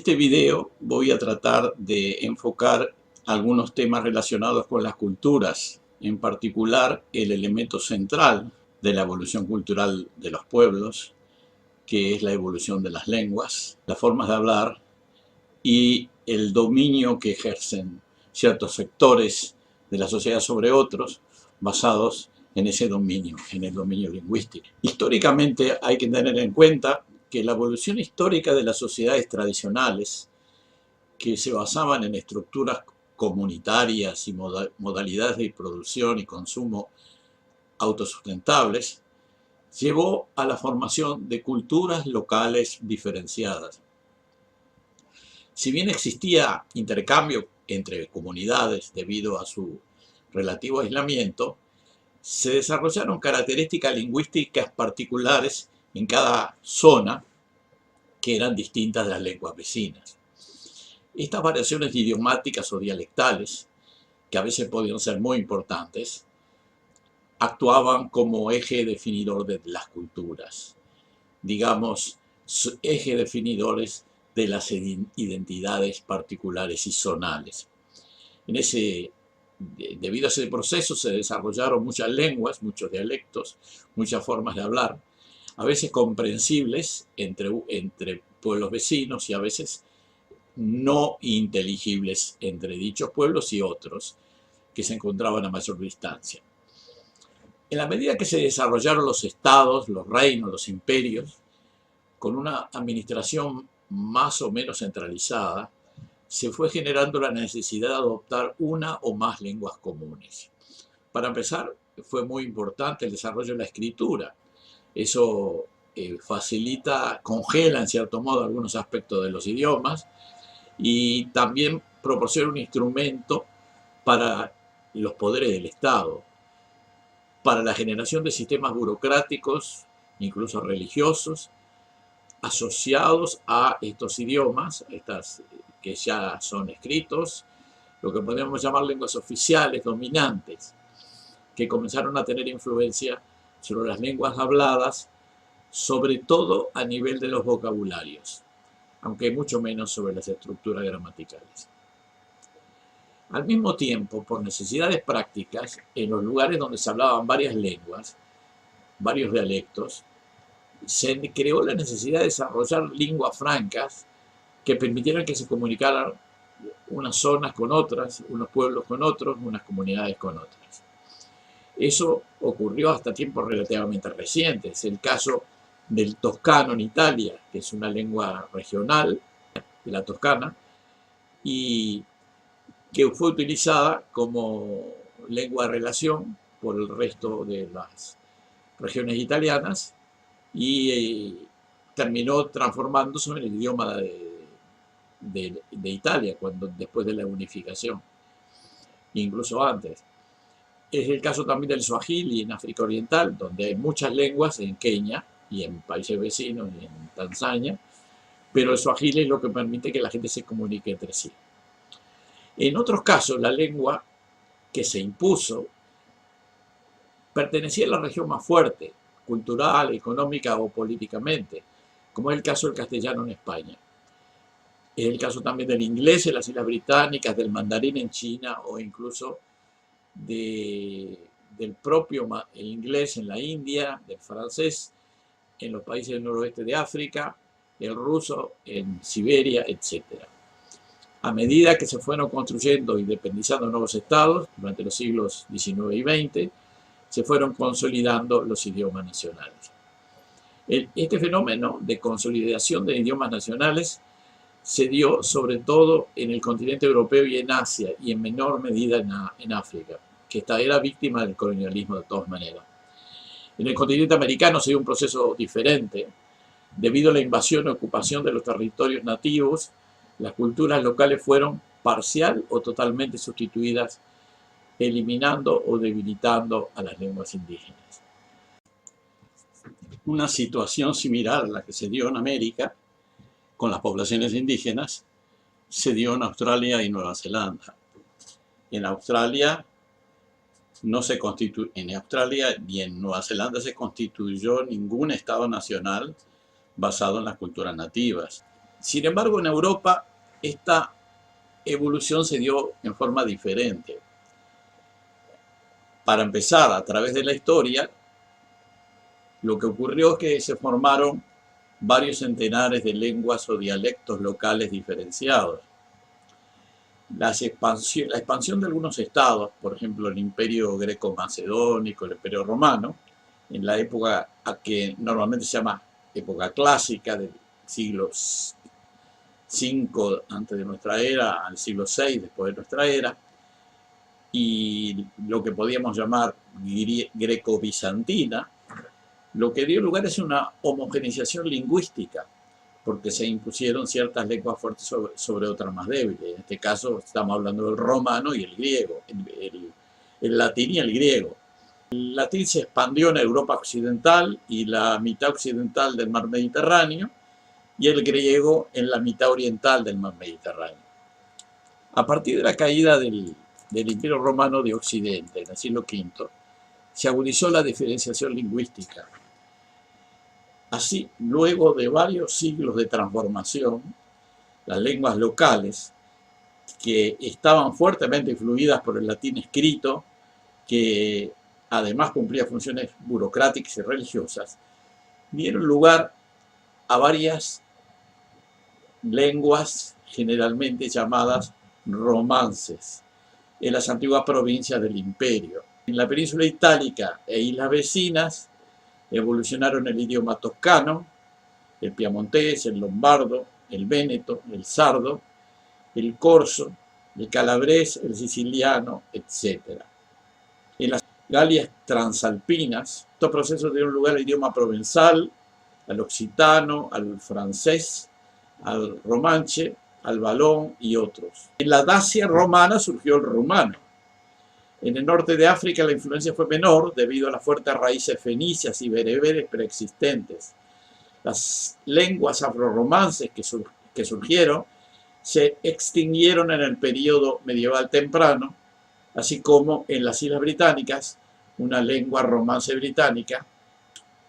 este video voy a tratar de enfocar algunos temas relacionados con las culturas, en particular el elemento central de la evolución cultural de los pueblos, que es la evolución de las lenguas, las formas de hablar y el dominio que ejercen ciertos sectores de la sociedad sobre otros, basados en ese dominio, en el dominio lingüístico. Históricamente hay que tener en cuenta que la evolución histórica de las sociedades tradicionales, que se basaban en estructuras comunitarias y modalidades de producción y consumo autosustentables, llevó a la formación de culturas locales diferenciadas. Si bien existía intercambio entre comunidades debido a su relativo aislamiento, se desarrollaron características lingüísticas particulares en cada zona que eran distintas de las lenguas vecinas. Estas variaciones idiomáticas o dialectales, que a veces podían ser muy importantes, actuaban como eje definidor de las culturas, digamos, eje definidores de las identidades particulares y zonales. Debido a ese proceso se desarrollaron muchas lenguas, muchos dialectos, muchas formas de hablar, a veces comprensibles entre pueblos vecinos y a veces no inteligibles entre dichos pueblos y otros que se encontraban a mayor distancia. En la medida que se desarrollaron los estados, los reinos, los imperios, con una administración más o menos centralizada, se fue generando la necesidad de adoptar una o más lenguas comunes. Para empezar, fue muy importante el desarrollo de la escritura. Eso congela en cierto modo algunos aspectos de los idiomas y también proporciona un instrumento para los poderes del Estado, para la generación de sistemas burocráticos, incluso religiosos, asociados a estos idiomas, que ya son escritos, lo que podemos llamar lenguas oficiales, dominantes, que comenzaron a tener influencia sobre las lenguas habladas, sobre todo a nivel de los vocabularios, aunque mucho menos sobre las estructuras gramaticales. Al mismo tiempo, por necesidades prácticas, en los lugares donde se hablaban varias lenguas, varios dialectos, se creó la necesidad de desarrollar lenguas francas que permitieran que se comunicaran unas zonas con otras, unos pueblos con otros, unas comunidades con otras. Eso ocurrió hasta tiempos relativamente recientes. El caso del toscano en Italia, que es una lengua regional de la Toscana, y que fue utilizada como lengua de relación por el resto de las regiones italianas y terminó transformándose en el idioma de Italia después de la unificación, incluso antes. Es el caso también del Swahili en África Oriental, donde hay muchas lenguas en Kenia y en países vecinos y en Tanzania, pero el Swahili es lo que permite que la gente se comunique entre sí. En otros casos, la lengua que se impuso pertenecía a la región más fuerte, cultural, económica o políticamente, como es el caso del castellano en España. Es el caso también del inglés en las Islas Británicas, del mandarín en China o incluso del propio inglés en la India, del francés en los países del noroeste de África, el ruso en Siberia, etc. A medida que se fueron construyendo y independizando nuevos estados durante los siglos XIX y XX, se fueron consolidando los idiomas nacionales. Este fenómeno de consolidación de idiomas nacionales se dio sobre todo en el continente europeo y en Asia, y en menor medida en África, que era víctima del colonialismo de todas maneras. En el continente americano se dio un proceso diferente. Debido a la invasión y ocupación de los territorios nativos, las culturas locales fueron parcial o totalmente sustituidas, eliminando o debilitando a las lenguas indígenas. Una situación similar a la que se dio en América con las poblaciones indígenas se dio en Australia y Nueva Zelanda. En Australia ni en Nueva Zelanda se constituyó ningún estado nacional basado en las culturas nativas. Sin embargo, en Europa esta evolución se dio en forma diferente. Para empezar, a través de la historia, lo que ocurrió es que se formaron varios centenares de lenguas o dialectos locales diferenciados. La expansión de algunos estados, por ejemplo el imperio greco-macedónico, el imperio romano, en la época a que normalmente se llama época clásica, del siglo V antes de nuestra era al siglo VI después de nuestra era, y lo que podíamos llamar greco-bizantina, lo que dio lugar es una homogeneización lingüística, porque se impusieron ciertas lenguas fuertes sobre otras más débiles. En este caso estamos hablando del romano y el griego, el latín y el griego. El latín se expandió en Europa occidental y la mitad occidental del mar Mediterráneo, y el griego en la mitad oriental del mar Mediterráneo. A partir de la caída del Imperio Romano de Occidente en el siglo V, se agudizó la diferenciación lingüística. Así, luego de varios siglos de transformación, las lenguas locales, que estaban fuertemente influidas por el latín escrito, que además cumplía funciones burocráticas y religiosas, dieron lugar a varias lenguas generalmente llamadas romances en las antiguas provincias del imperio. En la península itálica e islas vecinas evolucionaron el idioma toscano, el piamontés, el lombardo, el véneto, el sardo, el corso, el calabrés, el siciliano, etc. En las Galias transalpinas, estos procesos dieron lugar al idioma provenzal, al occitano, al francés, al romanche, al valón y otros. En la Dacia romana surgió el rumano. En el norte de África la influencia fue menor debido a las fuertes raíces fenicias y bereberes preexistentes. Las lenguas afroromances que surgieron se extinguieron en el periodo medieval temprano, así como en las Islas Británicas, una lengua romance británica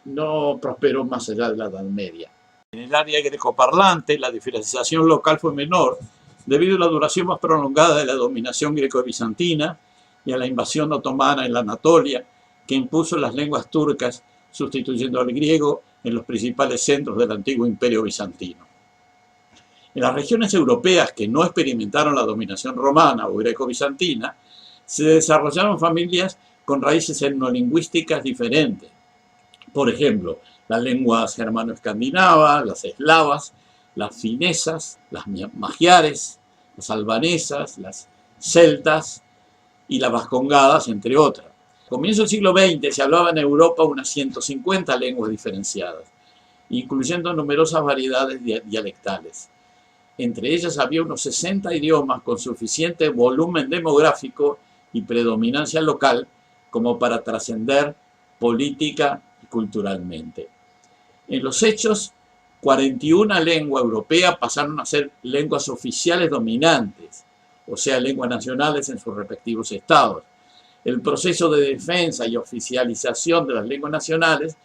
no prosperó más allá de la Edad Media. En el área grecoparlante, la diferenciación local fue menor debido a la duración más prolongada de la dominación greco-bizantina y a la invasión otomana en la Anatolia, que impuso las lenguas turcas, sustituyendo al griego en los principales centros del antiguo imperio bizantino. En las regiones europeas que no experimentaron la dominación romana o greco-bizantina, se desarrollaron familias con raíces etnolingüísticas diferentes. Por ejemplo, las lenguas germano-escandinavas, las eslavas, las finesas, las magiares, las albanesas, las celtas y las vascongadas, entre otras. A comienzos del siglo XX se hablaba en Europa unas 150 lenguas diferenciadas, incluyendo numerosas variedades dialectales. Entre ellas había unos 60 idiomas con suficiente volumen demográfico y predominancia local como para trascender política y culturalmente. En los hechos, 41 lenguas europeas pasaron a ser lenguas oficiales dominantes, o sea, lenguas nacionales en sus respectivos estados. El proceso de defensa y oficialización de las lenguas nacionales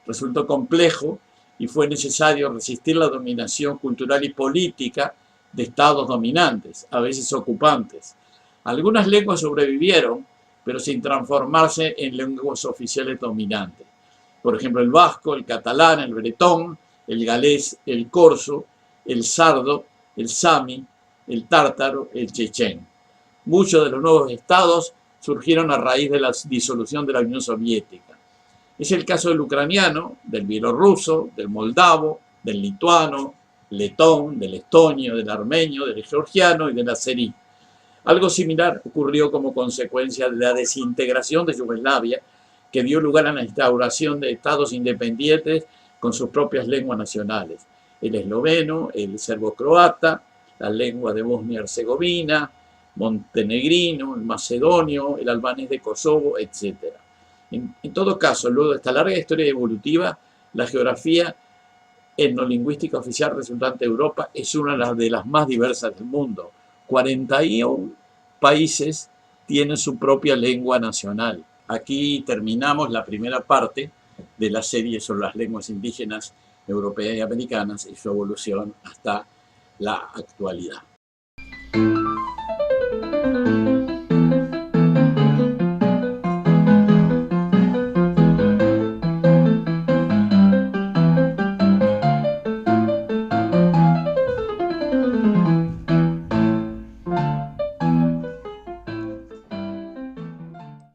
resultó complejo y fue necesario resistir la dominación cultural y política de estados dominantes, a veces ocupantes. Algunas lenguas sobrevivieron, pero sin transformarse en lenguas oficiales dominantes. Por ejemplo, el vasco, el catalán, el bretón, el galés, el corso, el sardo, el sami, el tártaro, el chechén. Muchos de los nuevos estados surgieron a raíz de la disolución de la Unión Soviética. Es el caso del ucraniano, del bielorruso, del moldavo, del lituano, letón, del estonio, del armenio, del georgiano y del azerí. Algo similar ocurrió como consecuencia de la desintegración de Yugoslavia, que dio lugar a la instauración de estados independientes con sus propias lenguas nacionales. El esloveno, el serbo-croata, la lengua de Bosnia-Herzegovina, montenegrino, el macedonio, el albanés de Kosovo, etc. En todo caso, luego de esta larga historia evolutiva, la geografía etnolingüística oficial resultante de Europa es una de las más diversas del mundo. 41 países tienen su propia lengua nacional. Aquí terminamos la primera parte de la serie sobre las lenguas indígenas europeas y americanas y su evolución hasta la actualidad.